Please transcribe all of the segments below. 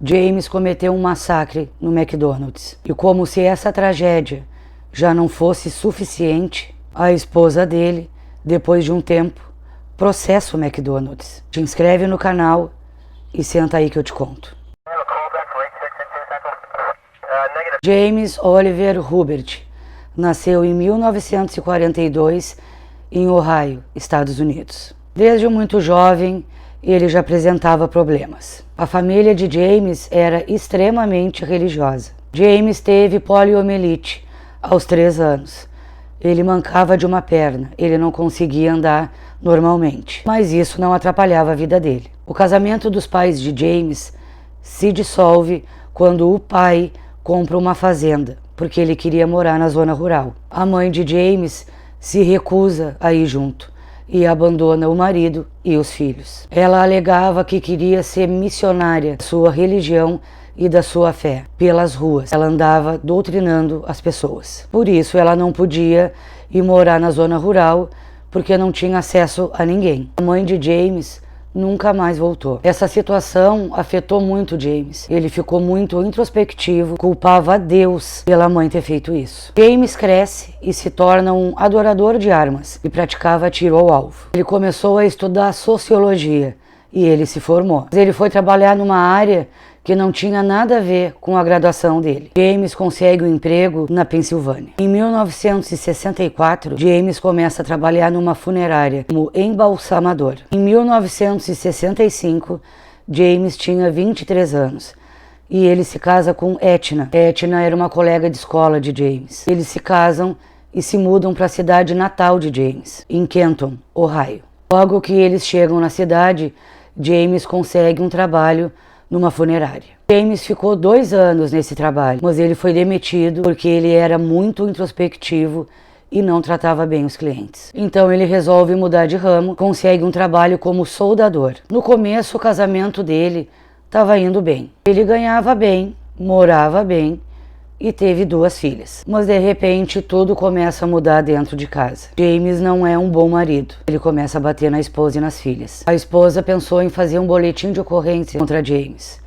James cometeu um massacre no McDonald's. E como se essa tragédia já não fosse suficiente, a esposa dele, depois de um tempo, processa o McDonald's. Te inscreve no canal e senta aí que eu te conto. James Oliver Hubert nasceu em 1942 em Ohio, Estados Unidos. Desde muito jovem, ele já apresentava problemas. A família de James era extremamente religiosa. James teve poliomielite aos 3 anos. Ele mancava de uma perna, ele não conseguia andar normalmente. Mas isso não atrapalhava a vida dele. O casamento dos pais de James se dissolve quando o pai compra uma fazenda, porque ele queria morar na zona rural. A mãe de James se recusa a ir junto e abandona o marido e os filhos. Ela alegava que queria ser missionária da sua religião e da sua fé pelas ruas. Ela andava doutrinando as pessoas. Por isso ela não podia ir morar na zona rural porque não tinha acesso a ninguém. A mãe de James nunca mais voltou. Essa situação afetou muito James. Ele ficou muito introspectivo, culpava a Deus pela mãe ter feito isso. James cresce e se torna um adorador de armas e praticava tiro ao alvo. Ele começou a estudar sociologia e ele se formou. Ele foi trabalhar numa área que não tinha nada a ver com a graduação dele. James consegue um emprego na Pensilvânia. Em 1964, James começa a trabalhar numa funerária como embalsamador. Em 1965, James tinha 23 anos e ele se casa com Etna. Etna era uma colega de escola de James. Eles se casam e se mudam para a cidade natal de James, em Kenton, Ohio. Logo que eles chegam na cidade, James consegue um trabalho numa funerária. James ficou 2 anos nesse trabalho, mas ele foi demitido porque ele era muito introspectivo e não tratava bem os clientes. Então ele resolve mudar de ramo, consegue um trabalho como soldador. No começo o casamento dele estava indo bem. Ele ganhava bem, morava bem e teve 2 filhas. Mas de repente tudo começa a mudar dentro de casa. James não é um bom marido. Ele começa a bater na esposa e nas filhas. A esposa pensou em fazer um boletim de ocorrência contra James,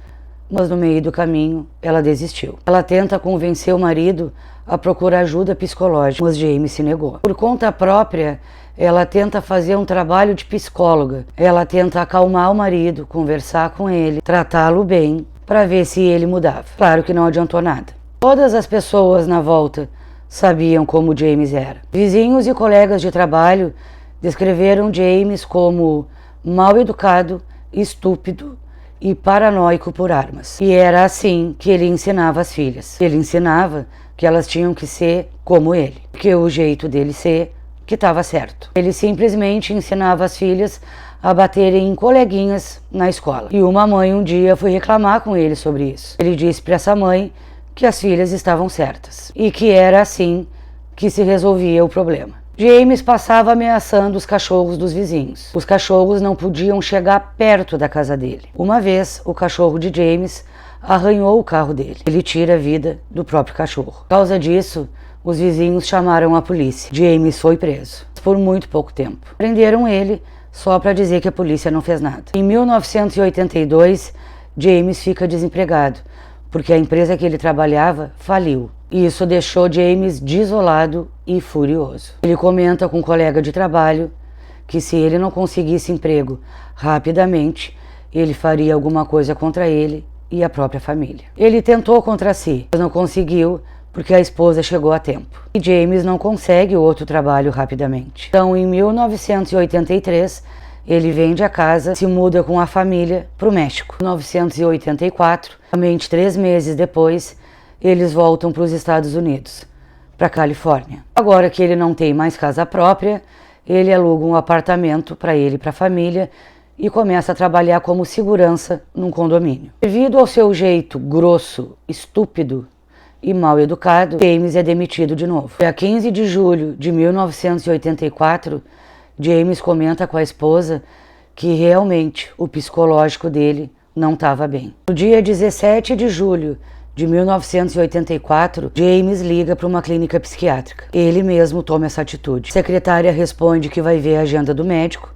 mas no meio do caminho ela desistiu. Ela tenta convencer o marido a procurar ajuda psicológica, mas James se negou. Por conta própria, ela tenta fazer um trabalho de psicóloga. Ela tenta acalmar o marido, conversar com ele, tratá-lo bem, para ver se ele mudava. Claro que não adiantou nada. Todas as pessoas na volta sabiam como James era. Vizinhos e colegas de trabalho descreveram James como mal educado, estúpido e paranoico por armas. E era assim que ele ensinava as filhas. Ele ensinava que elas tinham que ser como ele, porque o jeito dele ser que estava certo. Ele simplesmente ensinava as filhas a baterem em coleguinhas na escola. E uma mãe um dia foi reclamar com ele sobre isso. Ele disse para essa mãe que as filhas estavam certas e que era assim que se resolvia o problema. James passava ameaçando os cachorros dos vizinhos. Os cachorros não podiam chegar perto da casa dele. Uma vez, o cachorro de James arranhou o carro dele. Ele tira a vida do próprio cachorro. Por causa disso, os vizinhos chamaram a polícia. James foi preso por muito pouco tempo. Prenderam ele só para dizer que a polícia não fez nada. Em 1982, James fica desempregado, porque a empresa que ele trabalhava faliu. E isso deixou James desolado e furioso. Ele comenta com um colega de trabalho que se ele não conseguisse emprego rapidamente, ele faria alguma coisa contra ele e a própria família. Ele tentou contra si, mas não conseguiu porque a esposa chegou a tempo. E James não consegue outro trabalho rapidamente. Então, em 1983, ele vende a casa, se muda com a família para o México. Em 1984, somente 3 meses depois, eles voltam para os Estados Unidos, para a Califórnia. Agora que ele não tem mais casa própria, ele aluga um apartamento para ele e para a família e começa a trabalhar como segurança num condomínio. Devido ao seu jeito grosso, estúpido e mal educado, James é demitido de novo. Dia 15 de julho de 1984, James comenta com a esposa que realmente o psicológico dele não estava bem. No dia 17 de julho de 1984, James liga para uma clínica psiquiátrica. Ele mesmo toma essa atitude. A secretária responde que vai ver a agenda do médico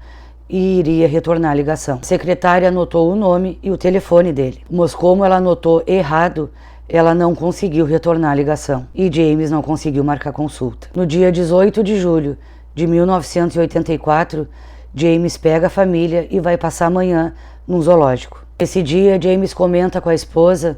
e iria retornar a ligação. A secretária anotou o nome e o telefone dele, mas como ela anotou errado, ela não conseguiu retornar a ligação e James não conseguiu marcar consulta. No dia 18 de julho de 1984, James pega a família e vai passar a manhã num zoológico. Esse dia, James comenta com a esposa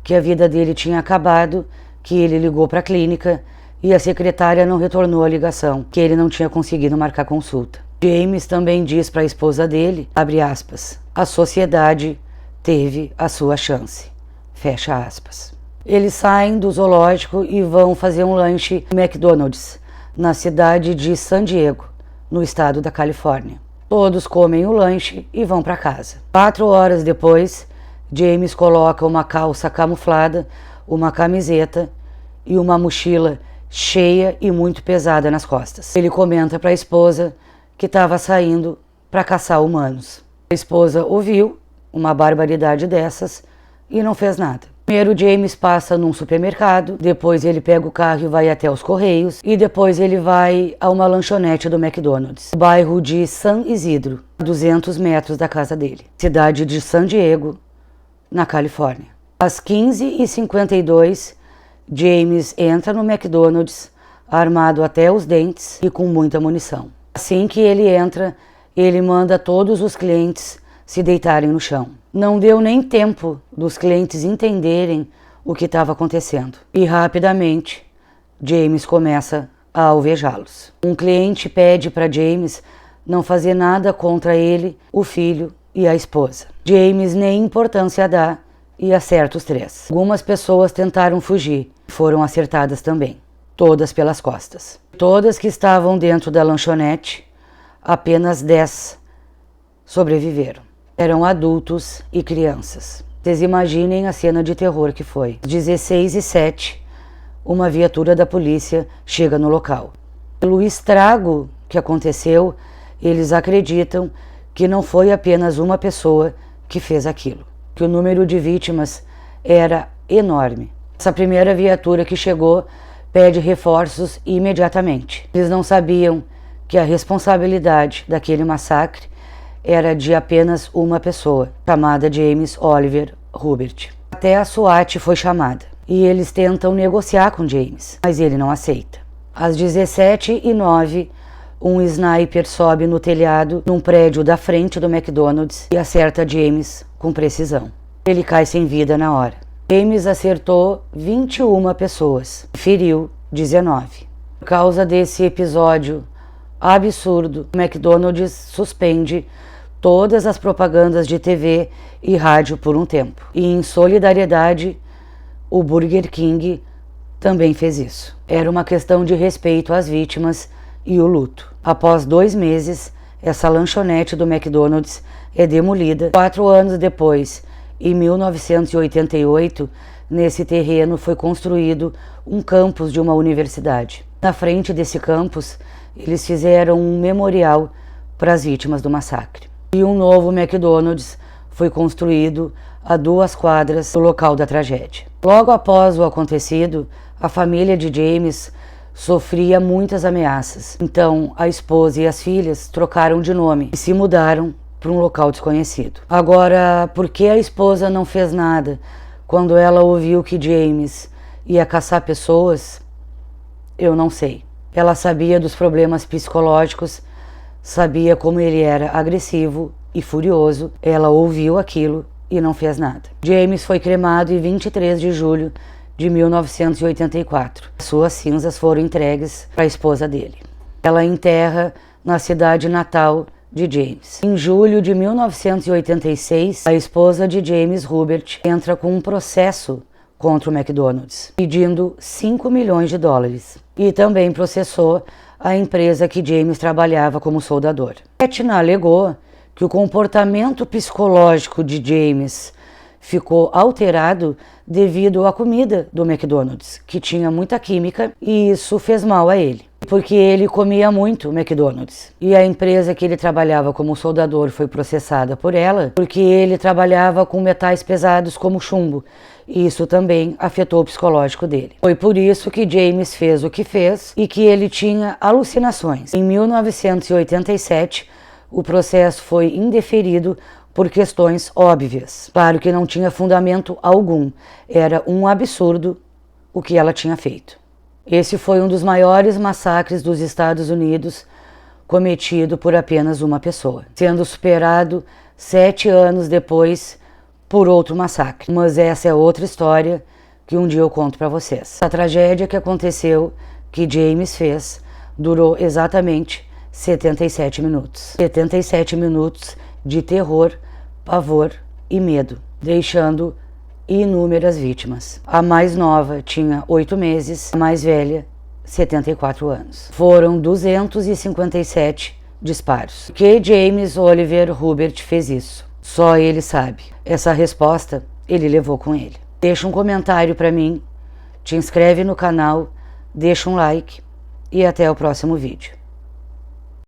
que a vida dele tinha acabado, que ele ligou para a clínica e a secretária não retornou a ligação, que ele não tinha conseguido marcar consulta. James também diz para a esposa dele, abre aspas, a sociedade teve a sua chance, fecha aspas. Eles saem do zoológico e vão fazer um lanche no McDonald's, na cidade de San Diego, no estado da Califórnia. Todos comem o lanche e vão para casa. 4 horas depois, James coloca uma calça camuflada, uma camiseta e uma mochila cheia e muito pesada nas costas. Ele comenta para a esposa que estava saindo para caçar humanos. A esposa ouviu uma barbaridade dessas e não fez nada. Primeiro James passa num supermercado, depois ele pega o carro e vai até os Correios e depois ele vai a uma lanchonete do McDonald's, no bairro de San Isidro, a 200 metros da casa dele, cidade de San Diego, na Califórnia. Às 15h52, James entra no McDonald's armado até os dentes e com muita munição. Assim que ele entra, ele manda todos os clientes se deitarem no chão. Não deu nem tempo dos clientes entenderem o que estava acontecendo. E rapidamente, James começa a alvejá-los. Um cliente pede para James não fazer nada contra ele, o filho e a esposa. James nem importância dá e acerta os 3. Algumas pessoas tentaram fugir, foram acertadas também, todas pelas costas. Todas que estavam dentro da lanchonete, apenas 10 sobreviveram. Eram adultos e crianças. Vocês imaginem a cena de terror que foi. 16h07, uma viatura da polícia chega no local. Pelo estrago que aconteceu, eles acreditam que não foi apenas uma pessoa que fez aquilo, que o número de vítimas era enorme. Essa primeira viatura que chegou pede reforços imediatamente. Eles não sabiam que a responsabilidade daquele massacre era de apenas uma pessoa, chamada James Oliver Hubert. Até a SWAT foi chamada e eles tentam negociar com James, mas ele não aceita. Às 17h09, um sniper sobe no telhado num prédio da frente do McDonald's e acerta James com precisão. Ele cai sem vida na hora. James acertou 21 pessoas e feriu 19. Por causa desse episódio absurdo, o McDonald's suspende todas as propagandas de TV e rádio por um tempo. E em solidariedade, o Burger King também fez isso. Era uma questão de respeito às vítimas e o luto. Após 2 meses, essa lanchonete do McDonald's é demolida. 4 anos depois, em 1988, nesse terreno foi construído um campus de uma universidade. Na frente desse campus, eles fizeram um memorial para as vítimas do massacre. E um novo McDonald's foi construído a 2 quadras do local da tragédia. Logo após o acontecido, a família de James sofria muitas ameaças. Então, a esposa e as filhas trocaram de nome e se mudaram para um local desconhecido. Agora, por que a esposa não fez nada quando ela ouviu que James ia caçar pessoas? Eu não sei. Ela sabia dos problemas psicológicos, sabia como ele era agressivo e furioso. Ela ouviu aquilo e não fez nada. James foi cremado em 23 de julho de 1984. Suas cinzas foram entregues para a esposa dele. Ela enterra na cidade natal de James. Em julho de 1986, a esposa de James Hubert entra com um processo contra o McDonald's, pedindo $5 milhões e também processou a empresa que James trabalhava como soldador. Etna alegou que o comportamento psicológico de James ficou alterado devido à comida do McDonald's, que tinha muita química, e isso fez mal a ele, porque ele comia muito McDonald's. E a empresa que ele trabalhava como soldador foi processada por ela, porque ele trabalhava com metais pesados como chumbo, e isso também afetou o psicológico dele. Foi por isso que James fez o que fez e que ele tinha alucinações. Em 1987, o processo foi indeferido por questões óbvias. Claro que não tinha fundamento algum, era um absurdo o que ela tinha feito. Esse foi um dos maiores massacres dos Estados Unidos cometido por apenas uma pessoa, sendo superado 7 anos depois por outro massacre. Mas essa é outra história que um dia eu conto para vocês. A tragédia que aconteceu, que James fez, durou exatamente 77 minutos. 77 minutos de terror, pavor e medo, deixando inúmeras vítimas. A mais nova tinha 8 meses, a mais velha 74 anos. Foram 257 disparos. Por que James Oliver Hubert fez isso? Só ele sabe. Essa resposta ele levou com ele. Deixa um comentário para mim, te inscreve no canal, deixa um like e até o próximo vídeo.